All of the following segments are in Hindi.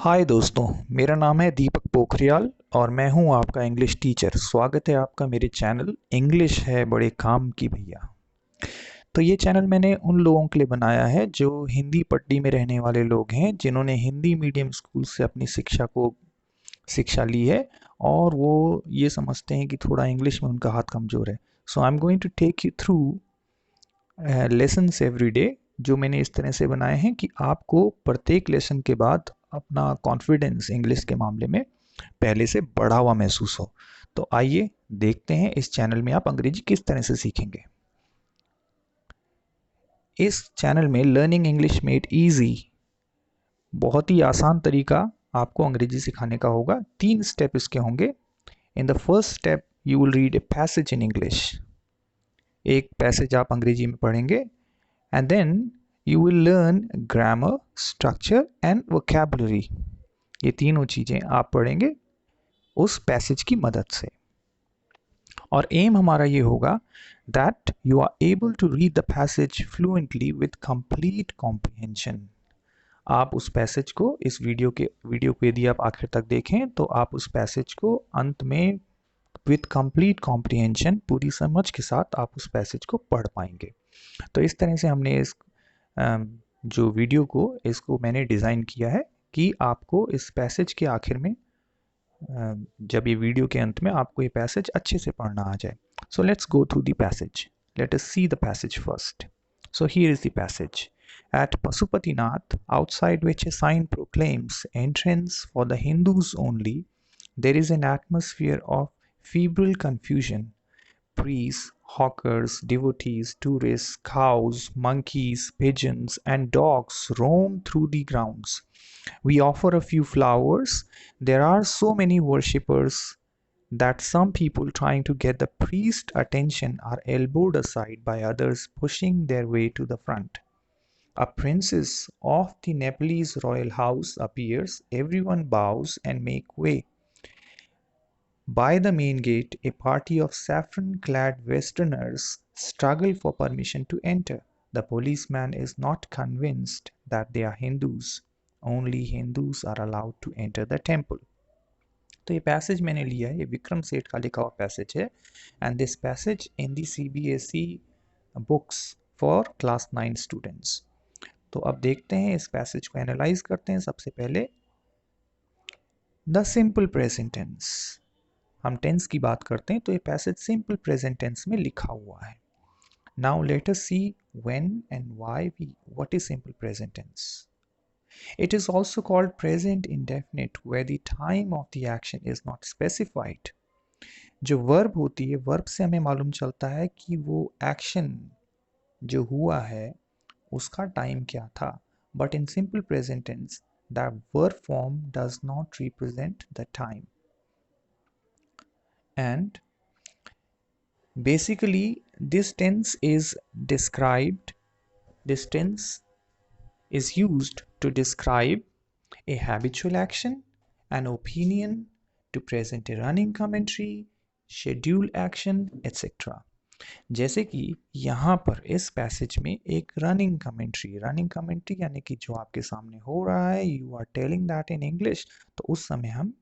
हाय दोस्तों, मेरा नाम है दीपक पोखरियाल और मैं हूं आपका इंग्लिश टीचर। स्वागत है आपका मेरे चैनल इंग्लिश है बड़े काम की भैया। तो ये चैनल मैंने उन लोगों के लिए बनाया है जो हिंदी पट्टी में रहने वाले लोग हैं, जिन्होंने हिंदी मीडियम स्कूल से अपनी शिक्षा ली है और वो ये समझते हैं कि थोड़ा इंग्लिश में उनका हाथ कमज़ोर है। So I am going to take you through lessons every day, जो मैंने इस तरह से बनाए हैं कि आपको प्रत्येक लेसन के बाद अपना कॉन्फिडेंस इंग्लिश के मामले में पहले से बढ़ा हुआ महसूस हो। तो आइए देखते हैं इस चैनल में आप अंग्रेजी किस तरह से सीखेंगे। इस चैनल में लर्निंग इंग्लिश मेड इजी, बहुत ही आसान तरीका आपको अंग्रेजी सिखाने का होगा। 3 स्टेप इसके होंगे। In the first step you will read a passage in English. एक पैसेज आप अंग्रेजी में पढ़ेंगे and then you will learn grammar, structure and vocabulary. ये तीनों चीज़ें आप पढ़ेंगे उस पैसेज की मदद से। और एम हमारा ये होगा that you are able to read the passage fluently with complete comprehension. आप उस पैसेज को वीडियो को यदि आप आखिर तक देखें तो आप उस पैसेज को अंत में विद कंप्लीट कॉम्प्रिहेंशन, पूरी समझ के साथ आप उस पैसेज को पढ़ पाएंगे। तो इस तरह से हमने इस जो वीडियो को इसको मैंने डिज़ाइन किया है कि आपको इस पैसेज के आखिर में, जब ये वीडियो के अंत में आपको ये पैसेज अच्छे से पढ़ना आ जाए। So let's go through the passage. Late us see the passage first. So here is the passage. At Pasupatinath, outside which a sign proclaims entrance for the Hindus only, there is an atmosphere of febrile confusion. Priests, hawkers, devotees, tourists, cows, monkeys, pigeons, and dogs roam through the grounds. We offer a few flowers. There are so many worshippers that some people trying to get the priest's attention are elbowed aside by others pushing their way to the front. A princess of the Nepalese royal house appears. Everyone bows and make way. By the main gate, a party of saffron-clad Westerners struggle for permission to enter. The policeman is not convinced that they are Hindus. Only Hindus are allowed to enter the temple. तो ये पैसेज मैंने लिया है, ये विक्रम सेठ का लिखा हुआ पैसेज है and this passage in the CBSE books for class 9 students. तो अब देखते हैं इस पैसेज को, एनालाइज करते हैं। सबसे पहले द सिंपल प्रेजेंट टेंस, हम टेंस की बात करते हैं तो ये पैसेज सिंपल प्रेजेंट टेंस में लिखा हुआ है। Now let us see when and why what is simple present tense. It is also called present indefinite where the time of the action is not specified. जो वर्ब होती है, वर्ब से हमें मालूम चलता है कि वो एक्शन जो हुआ है उसका टाइम क्या था, but in simple present tense the verb form does not represent the time and basically this tense is used to describe a habitual action, an opinion, to present a running commentary, schedule action, etc. जैसे कि यहाँ पर इस पैसेज में एक रनिंग कमेंट्री यानी कि जो आपके सामने हो रहा है, you are telling that in English, तो उस समय हम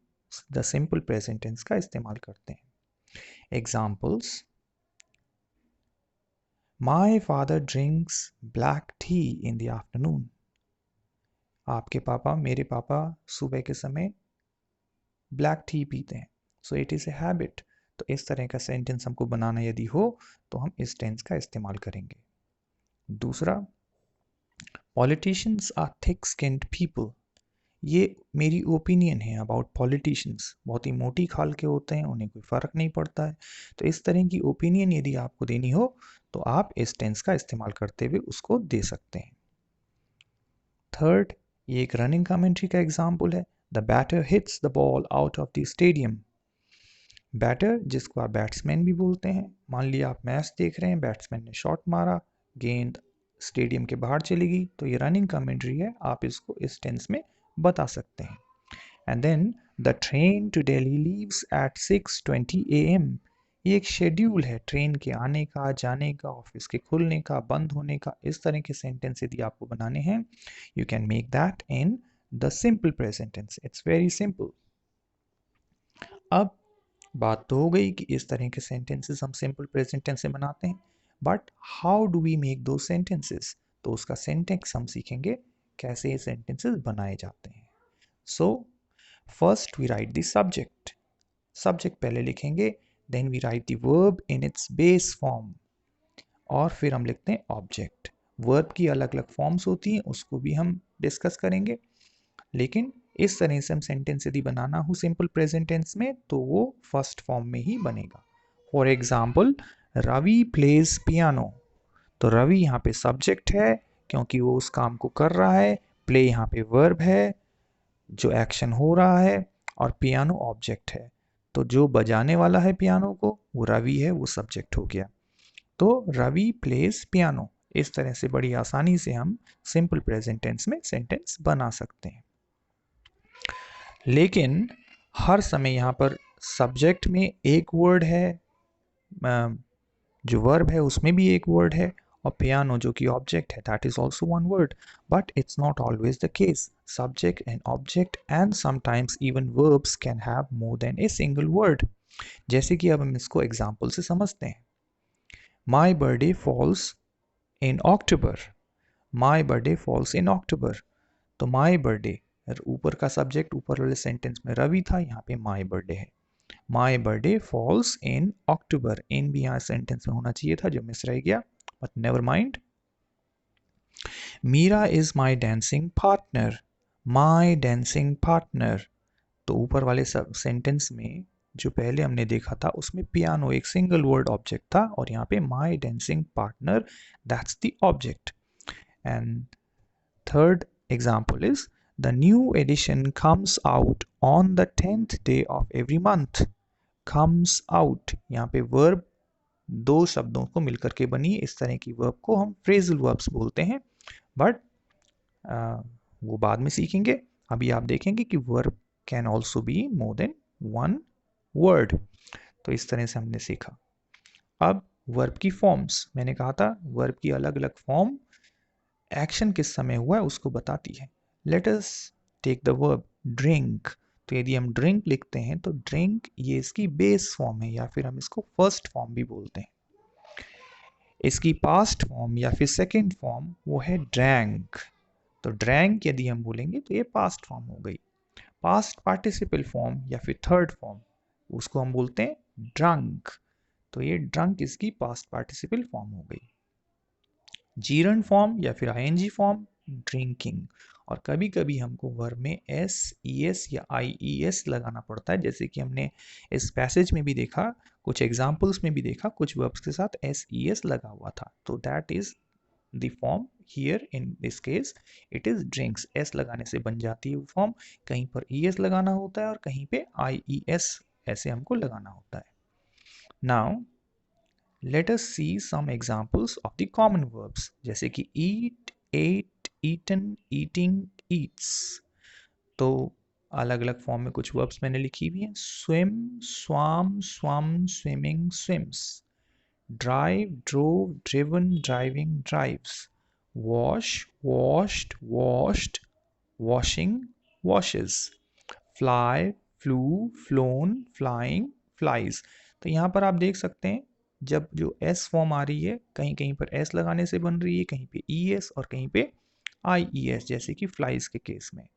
द सिंपल प्रेजेंट टेंस का इस्तेमाल करते हैं। Examples: My father drinks black tea in the afternoon. मेरे पापा सुबह के समय ब्लैक टी पीते हैं। So it is a habit. तो इस तरह का सेंटेंस हमको बनाना यदि हो तो हम इस टेंस का इस्तेमाल करेंगे। दूसरा, politicians are thick skinned people. ये मेरी ओपिनियन है अबाउट पॉलिटिशियंस, बहुत ही मोटी खाल के होते हैं, उन्हें कोई फ़र्क नहीं पड़ता है। तो इस तरह की ओपिनियन यदि आपको देनी हो तो आप इस टेंस का इस्तेमाल करते हुए उसको दे सकते हैं। थर्ड, ये एक रनिंग कमेंट्री का एग्जाम्पल है। The batter hits the ball out of the stadium. Batter जिसको आप बैट्समैन भी बोलते हैं, मान लिया आप मैच देख रहे हैं, बैट्समैन ने शॉट मारा, गेंद स्टेडियम के बाहर चली गई, तो ये रनिंग कमेंट्री है, आप इसको इस टेंस में बता सकते हैं। And then the train to Delhi leaves at 6:20 AM। ये एक शेड्यूल है ट्रेन के आने का, जाने का, ऑफिस के खुलने का, बंद होने का। इस तरह के सेंटेंस यदि आपको बनाने हैं, you can make that in the simple present tense. It's very simple. अब बात तो हो गई कि इस तरह के सेंटेंसेस हम सिंपल प्रेजेंट टेंस से बनाते हैं, but how do we make those sentences? तो उसका सिंटैक्स हम सीखेंगे, कैसे ये सेंटेंसेस बनाए जाते हैं. So first we write the subject. Subject पहले लिखेंगे, then we write the verb in its base form, और फिर हम लिखते हैं ऑब्जेक्ट. वर्ब की अलग अलग फॉर्म्स होती हैं, उसको भी हम डिस्कस करेंगे, लेकिन इस तरह से हम सेंटेंस यदि बनाना हो सिंपल प्रेजेंट टेंस में तो वो फर्स्ट फॉर्म में ही बनेगा. For example, Ravi plays piano. तो रवि यहाँ पे सब्जेक्ट है क्योंकि वो उस काम को कर रहा है. प्ले यहाँ पे वर्ब है जो एक्शन हो रहा है, और पियानो ऑब्जेक्ट है. तो जो बजाने वाला है पियानो को वो रवि है, वो सब्जेक्ट हो गया. तो रवि प्लेज पियानो. इस तरह से बड़ी आसानी से हम सिंपल प्रेजेंट टेंस में सेंटेंस बना सकते हैं. लेकिन हर समय यहाँ पर सब्जेक्ट में एक वर्ड है, जो वर्ब है उसमें भी एक वर्ड है, और पियानो जो कि ऑब्जेक्ट है that is also one word. But it's not always the case. Subject and object and sometimes even verbs can have more than a single word. जैसे कि अब हम इसको एग्जाम्पल से समझते हैं. My birthday falls in October. My birthday falls in October. तो माई बर्थडे, ऊपर का सब्जेक्ट ऊपर वाले सेंटेंस में रवि था, यहाँ पे माई बर्थडे है. माई बर्थडे फॉल्स इन अक्टूबर. इन भी यहाँ सेंटेंस में होना चाहिए था जो मिस रह गया, but never mind. Meera is my dancing partner. My dancing partner. तो ऊपर वाले सेंटेंस में जो पहले हमने देखा था उसमें पियानो एक सिंगल वर्ड ऑब्जेक्ट था, और यहाँ पे my dancing partner that's the object. And third example is the new edition comes out on the 10th day of every month. comes out यहाँ पे verb दो शब्दों को मिलकर के बनी. इस तरह की verb को हम phrasal verbs बोलते हैं, बट वो बाद में सीखेंगे. अभी आप देखेंगे कि verb can also be more than one word. तो इस तरह से हमने सीखा. अब verb की forms, मैंने कहा था verb की अलग अलग form एक्शन किस समय हुआ है उसको बताती है. Let us take the verb drink. तो यदि हम ड्रिंक लिखते हैं तो ड्रिंक ये इसकी बेस फॉर्म है, या फिर हम इसको फर्स्ट फॉर्म भी बोलते हैं. इसकी पास्ट फॉर्म या फिर सेकंड फॉर्म वो है ड्रैंक. तो ड्रैंक यदि हम बोलेंगे तो ये पास्ट फॉर्म हो गई. पास्ट पार्टिसिपल फॉर्म या फिर थर्ड फॉर्म उसको हम बोलते हैं ड्रंक. तो ये ड्रंक इसकी पास्ट पार्टिसिपल फॉर्म हो गई. जीरन फॉर्म या फिर आईएनजी फॉर्म ड्रिंकिंग. और कभी कभी हमको वर्ब में एस ई एस या आई ई एस लगाना पड़ता है, जैसे कि हमने इस पैसेज में भी देखा, कुछ एग्जाम्पल्स में भी देखा, कुछ वर्ब्स के साथ एस ई एस लगा हुआ था. तो that is the form here. In this case it is drinks. S लगाने से बन जाती है वो फॉर्म. कहीं पर ई एस लगाना होता है और कहीं पे आई ई एस ऐसे हमको लगाना होता है. Now let us see some examples of the common verbs जैसे कि eat, ate, eaten, eating, eats. तो अलग अलग फॉर्म में कुछ वर्ब्स मैंने लिखी हुई हैं. swim, swam, swum, swimming, swims. drive, drove, driven, driving, drives. wash, washed, washed, washing, washes. fly, flew, flown, flying, flies. तो यहाँ पर आप देख सकते हैं जब जो एस फॉर्म आ रही है, कहीं कहीं पर एस लगाने से बन रही है, कहीं पे ई एस और कहीं पे आई ई एस, जैसे कि फ्लाइज के केस में.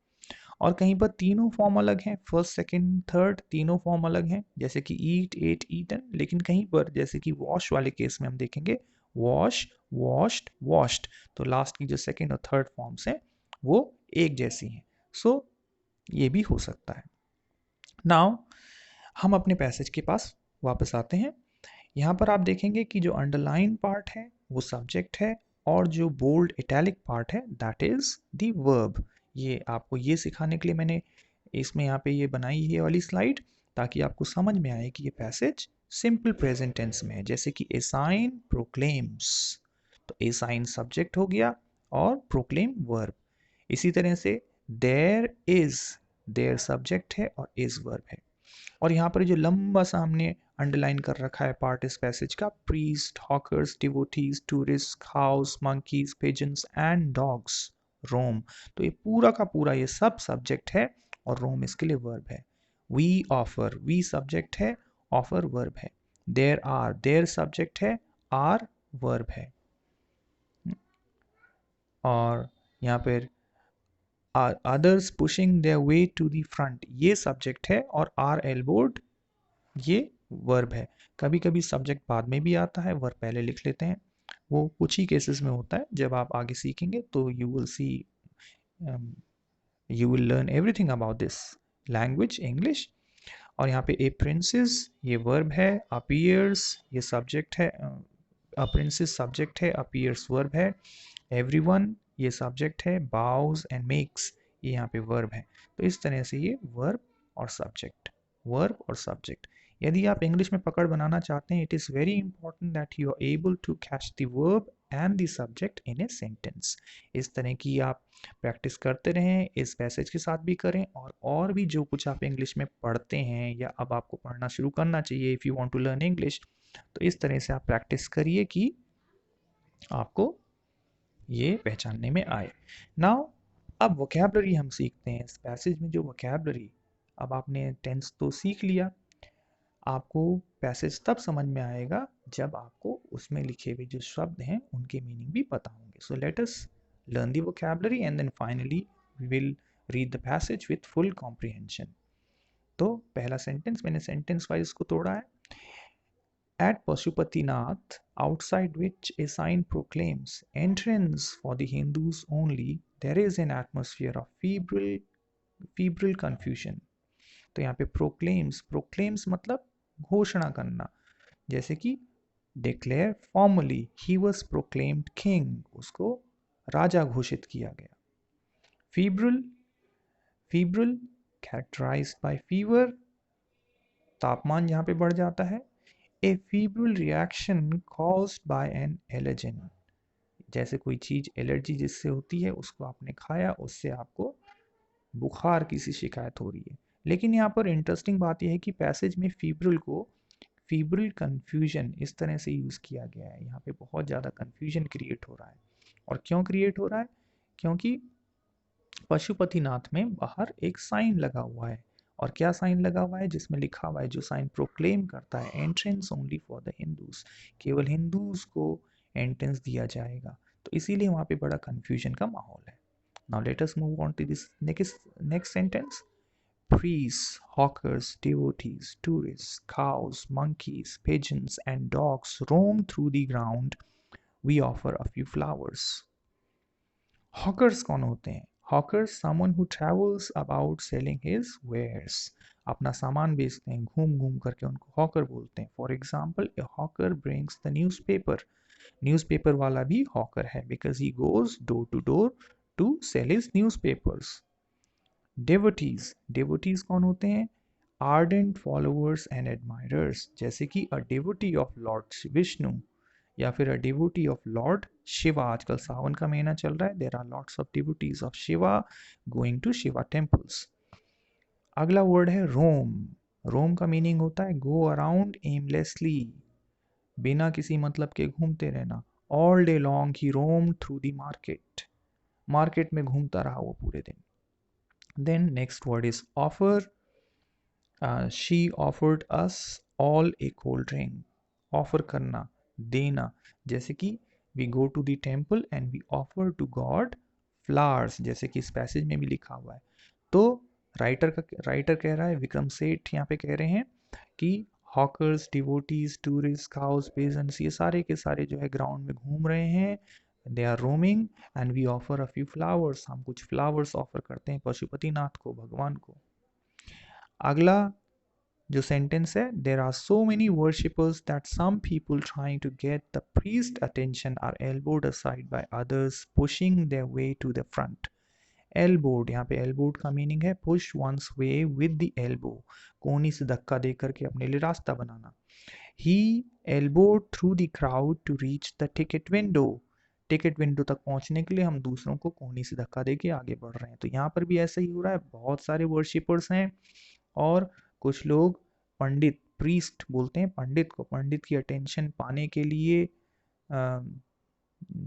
और कहीं पर तीनों फॉर्म अलग हैं, फर्स्ट सेकंड थर्ड तीनों फॉर्म अलग हैं, जैसे कि ईट, एट, ईटन. लेकिन कहीं पर जैसे कि वॉश वाले केस में हम देखेंगे वॉश, वॉश्ड, वॉश्ड. तो लास्ट की जो सेकंड और थर्ड फॉर्म्स हैं वो एक जैसी हैं. सो ये भी हो सकता है. नाउ हम अपने पैसेज के पास वापस आते हैं. यहाँ पर आप देखेंगे कि जो अंडरलाइन पार्ट है वो सब्जेक्ट है, और जो बोल्ड इटैलिक पार्ट है दैट इज द वर्ब. ये आपको ये सिखाने के लिए मैंने इसमें यहाँ पे ये बनाई है वाली स्लाइड, ताकि आपको समझ में आए कि ये पैसेज सिंपल प्रेजेंट टेंस में है. जैसे कि एसाइन प्रोक्लेम्स. तो एसाइन सब्जेक्ट हो गया और प्रोक्लेम वर्ब. इसी तरह से देयर इज, देयर सब्जेक्ट है और इज वर्ब है. और यहाँ पर जो लंबा सा हमने अंडरलाइन कर रखा है पार्ट इस पैसेज का, priest, hawkers, devotees, tourist, cows, monkeys, pigeons and dogs. Rome. तो ये पूरा का पूरा ये सब सब्जेक्ट है और रोम इसके लिए वर्ब है। वी ऑफर, वी सब्जेक्ट है, ऑफर वर्ब है। देयर सब्जेक्ट है, आर वर्ब है। और यहाँ पर others pushing their way to the front, ये सब्जेक्ट है और आर एल्बोड ये वर्ब है। कभी कभी सब्जेक्ट बाद में भी आता है, वर्ब पहले लिख लेते हैं, वो कुछ ही केसेस में होता है। जब आप आगे सीखेंगे तो you will see, you will learn everything about this language English. और यहाँ पे ए प्रिंसेस ये वर्ब है, अपीयर्स ये सब्जेक्ट है, अ प्रिंसेस सब्जेक्ट है, अपीयर्स वर्ब है, एवरीवन ये सब्जेक्ट है, बाउज एंड मेक्स ये यहाँ पे वर्ब है। तो इस तरह से ये वर्ब और सब्जेक्ट, वर्ब और सब्जेक्ट। यदि आप इंग्लिश में पकड़ बनाना चाहते हैं, it is very important that you are able to catch the verb and the subject in a sentence. इस तरह की आप प्रैक्टिस करते रहें, इस पैसेज के साथ भी करें, और भी जो कुछ आप इंग्लिश में पढ़ते हैं या अब आपको पढ़ना शुरू करना चाहिए if you want to learn English, तो इस तरह से आप प्रैक्टिस करिए कि आपको ये पहचानने में आए। नाउ अब वोकैबलरी हम सीखते हैं इस पैसेज में। जो वोकैबलरी, अब आपने टेंस तो सीख लिया, आपको पैसेज तब समझ में आएगा जब आपको उसमें लिखे हुए जो शब्द हैं उनके मीनिंग भी पता होंगे। So let us learn the vocabulary and then finally we will read the passage with full comprehension. तो पहला सेंटेंस मैंने सेंटेंस वाइज को तोड़ा है। At Pashupatinath, outside which a sign proclaims entrance for the Hindus only, there is an atmosphere of febrile confusion. तो यहाँ पे proclaims मतलब घोषणा करना, जैसे कि declare formally, he was proclaimed king, उसको राजा घोषित किया गया। febrile characterized by fever, तापमान यहाँ पे बढ़ जाता है। A febrile reaction caused by an allergen, जैसे कोई चीज एलर्जी जिससे होती है उसको आपने खाया, उससे आपको बुखार की सी शिकायत हो रही है। लेकिन यहाँ पर इंटरेस्टिंग बात यह है कि पैसेज में फीब्रिल को फीब्रिल कंफ्यूजन इस तरह से यूज़ किया गया है। यहाँ पे बहुत ज़्यादा कंफ्यूजन क्रिएट हो रहा है। और क्यों क्रिएट हो रहा है? क्योंकि पशुपतिनाथ में बाहर एक साइन लगा हुआ है। और क्या साइन लगा हुआ है? जिसमें लिखा हुआ है, जो साइन प्रोक्लेम करता है entrance only for the Hindus, केवल हिंदूज को एंट्रेंस दिया जाएगा। तो इसीलिए वहाँ पे बड़ा कंफ्यूजन का माहौल है। Now let us move on to this next sentence. Priests, hawkers, devotees, tourists, cows, monkeys, pigeons, and dogs roam through the ground. We offer a few flowers. Hawkers कौन होते हैं? Hawkers someone who travels about selling his wares, अपना सामान बेचते हैं घूम घूम करके, उनको हॉकर बोलते हैं। For example, a hawker brings the newspaper, newspaper वाला भी हॉकर है, because he goes door to sell his newspapers. Devotees कौन होते हैं? आर्डेंट फॉलोअर्स एंड एडमायरर्स, जैसे कि a devotee of lord Vishnu या फिर a devotee of lord Shiva. आजकल सावन का महीना चल रहा है, there are lots of devotees of Shiva going to Shiva temples. अगला वर्ड है रोम। रोम का मीनिंग होता है गो अराउंड एमलेसली, बिना किसी मतलब के घूमते रहना। All day long he roam through the market, market में घूमता रहा वो पूरे दिन। Then next word is offer. She offered us all a cold drink, offer करना, देना, जैसे कि we go to the temple and we offer to God flowers, जैसे कि इस पैसेज में भी लिखा हुआ है। तो राइटर कह रहा है, विक्रम सेठ यहाँ पे कह रहे हैं कि hawkers, devotees, tourist, cows, pageants, ये सारे के सारे जो है ग्राउंड में घूम रहे हैं, they are roaming and we offer a few flowers, हम कुछ फ्लावर्स ऑफर करते हैं पशुपतिनाथ को, भगवान को। अगला जो सेंटेंस है, there are so many worshippers that some people trying to get the priest attention are elbowed aside by others pushing their way to the front. Elbowed, यहाँ पे एल्बोड का मीनिंग है push one's way with the elbow, कोहनी से धक्का दे करके अपने लिए रास्ता बनाना। He elbowed through the crowd to reach the ticket window, ticket window तक पहुंचने के लिए हम दूसरों को कोहनी से धक्का दे के आगे बढ़ रहे हैं। तो यहाँ पर भी ऐसा ही हो रहा है, बहुत सारे वर्शिपर्स हैं और कुछ लोग पंडित, प्रीस्ट बोलते हैं पंडित को, पंडित की अटेंशन पाने के लिए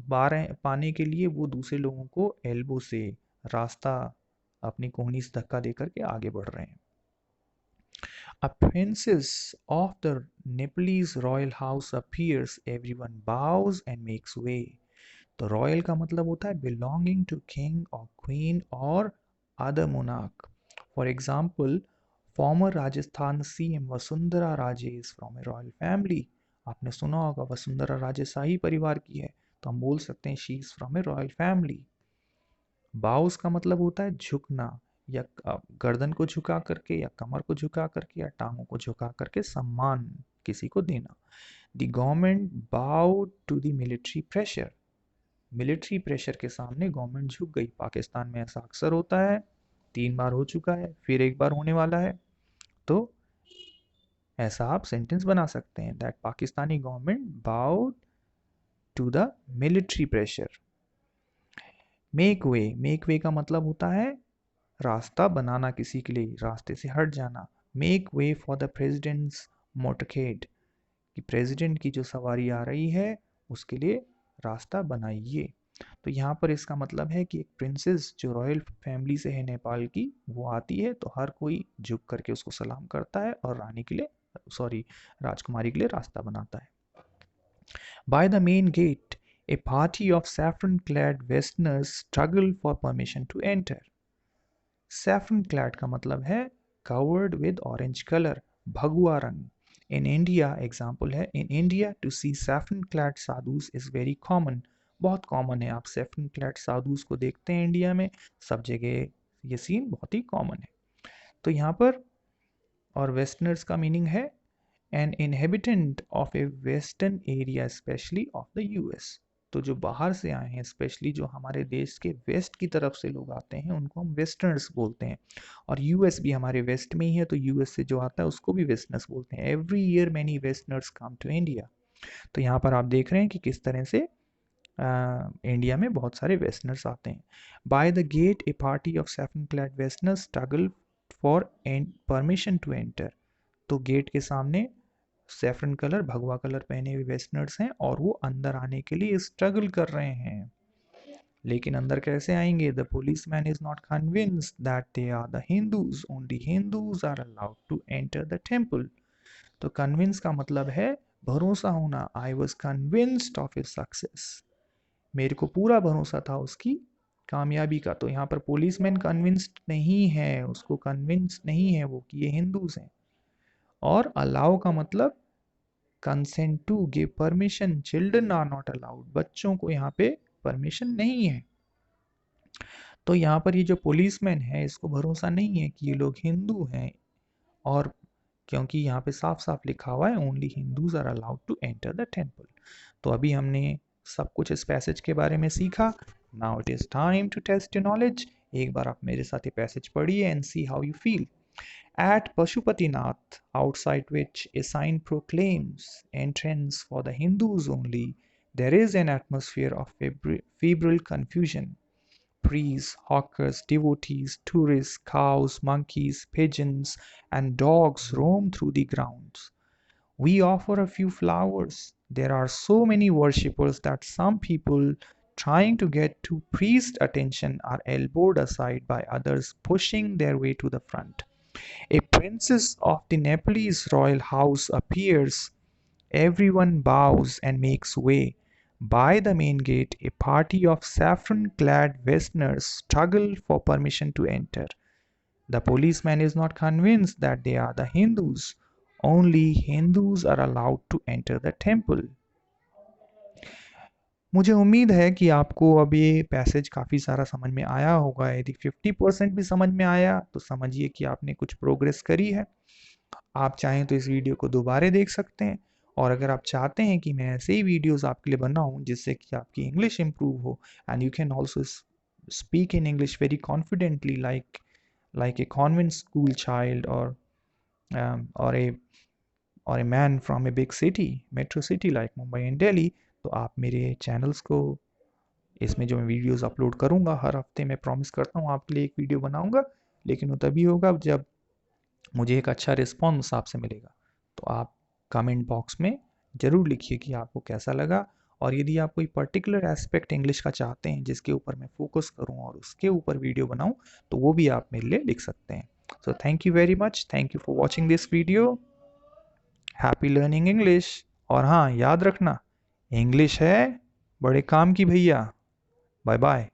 बार पाने के लिए वो दूसरे लोगों को एल्बो से रास्ता अपनी कोहनी से धक्का देकर के आगे बढ़ रहे हैं। A princess of the Nepalese royal house appears, everyone bows and makes way. तो रॉयल का मतलब होता है बिलोंगिंग टू किंग और क्वीन और other monarch. For example, farmer Rajasthan CM Vasundhara Raje is from a royal family. आपने सुना होगा वसुंधरा राजे शाही परिवार की है, तो हम बोल सकते हैं she is from a royal family. बाउस का मतलब होता है झुकना, या गर्दन को झुका करके या कमर को झुका करके या टांगों को झुका करके सम्मान किसी को देना। The government bowed to the military pressure. Military pressure के सामने गवर्नमेंट झुक गई। पाकिस्तान में ऐसा अक्सर होता है, 3 बार हो चुका है, फिर एक बार होने वाला है। तो ऐसा आप सेंटेंस बना सकते हैं that Pakistani government bowed to the military pressure. Make way का मतलब होता है रास्ता बनाना, किसी के लिए रास्ते से हट जाना। Make way for the president's motorcade, कि प्रेसिडेंट की जो सवारी आ रही है उसके लिए रास्ता बनाइए। तो यहाँ पर इसका मतलब है कि एक प्रिंसेस जो रॉयल फैमिली से है नेपाल की, वो आती है तो हर कोई झुक करके उसको सलाम करता है और रानी के लिए, सॉरी, राजकुमारी के लिए रास्ता बनाता है। By the main gate, a party of saffron-clad westerners struggle for permission to enter. Saffron clad का मतलब है covered with orange color, भगवा रंग। In India, एग्जाम्पल है, in India to see saffron clad sadhus is very common. बहुत कॉमन है, आप saffron clad sadhus को देखते हैं इंडिया में सब जगह, ये सीन बहुत ही कॉमन है। तो यहाँ पर और वेस्टर्नर्स का मीनिंग है an inhabitant of a western area especially of the US। तो जो बाहर से आए हैं, स्पेशली जो हमारे देश के वेस्ट की तरफ से लोग आते हैं, उनको हम वेस्टर्नर्स बोलते हैं। और यूएस भी हमारे वेस्ट में ही है, तो यूएस से जो आता है उसको भी वेस्टर्नर्स बोलते हैं। Every year many westerners come to India. तो यहाँ पर आप देख रहे हैं कि किस तरह से इंडिया में बहुत सारे वेस्टर्नर्स आते हैं। By the gate a party of seven clad westerners struggle for permission to enter. तो गेट के सामने सैफरन कलर, भगवा कलर पहने हुए वेस्टर्नर्स हैं और वो अंदर आने के लिए स्ट्रगल कर रहे हैं। लेकिन अंदर कैसे आएंगे? The police man is not convinced that they are the Hindus, only Hindus are allowed to enter the temple. तो कन्विंस का मतलब है भरोसा होना। I was convinced of his success, मेरे को पूरा भरोसा था उसकी कामयाबी का। तो यहाँ पर पुलिस मैन कन्विंस्ड नहीं है, उसको कन्विंस नहीं है वो कि ये हिंदूज हैं। और अलाउ का मतलब consent to, give permission, children are not allowed, बच्चों को यहाँ पे परमिशन नहीं है। तो यहाँ पर ये जो पुलिसमैन है इसको भरोसा नहीं है कि ये लोग हिंदू हैं, और क्योंकि यहाँ पे साफ साफ लिखा हुआ है only Hindus are allowed to enter the temple. तो अभी हमने सब कुछ इस पैसेज के बारे में सीखा। Now it is time to test your knowledge. एक बार आप मेरे साथ ये पैसेज पढ़िए and see how you feel. At Pashupatinath, outside which a sign proclaims entrance for the Hindus only, there is an atmosphere of febrile confusion. Priests, hawkers, devotees, tourists, cows, monkeys, pigeons, and dogs roam through the grounds. We offer a few flowers. There are so many worshippers that some people trying to get to priest attention are elbowed aside by others pushing their way to the front. A princess of the Nepalese royal house appears. Everyone bows and makes way. By the main gate, a party of saffron-clad Westerners struggle for permission to enter. The policeman is not convinced that they are the Hindus. Only Hindus are allowed to enter the temple. मुझे उम्मीद है कि आपको अब ये पैसेज काफ़ी सारा समझ में आया होगा। यदि 50% भी समझ में आया तो समझिए कि आपने कुछ प्रोग्रेस करी है। आप चाहें तो इस वीडियो को दोबारा देख सकते हैं, और अगर आप चाहते हैं कि मैं ऐसे ही वीडियोस आपके लिए बनाऊं जिससे कि आपकी इंग्लिश इम्प्रूव हो, and you can also speak in English very confidently like a convent school child और a man from a big city, metro city like Mumbai and Delhi, तो आप मेरे चैनल्स को, इसमें जो मैं वीडियोस अपलोड करूंगा हर हफ्ते, मैं प्रॉमिस करता हूँ आपके लिए एक वीडियो बनाऊंगा, लेकिन वो तभी होगा जब मुझे एक अच्छा रिस्पॉन्स आपसे मिलेगा। तो आप कमेंट बॉक्स में ज़रूर लिखिए कि आपको कैसा लगा, और यदि आप कोई पर्टिकुलर एस्पेक्ट इंग्लिश का चाहते हैं जिसके ऊपर मैं फोकस करूं और उसके ऊपर वीडियो बनाऊं, तो वो भी आप मेरे लिए लिख सकते हैं। So thank you very much, thank you for watching this video. Happy learning English. और हाँ, याद रखना, इंग्लिश है बड़े काम की भैया। Bye bye.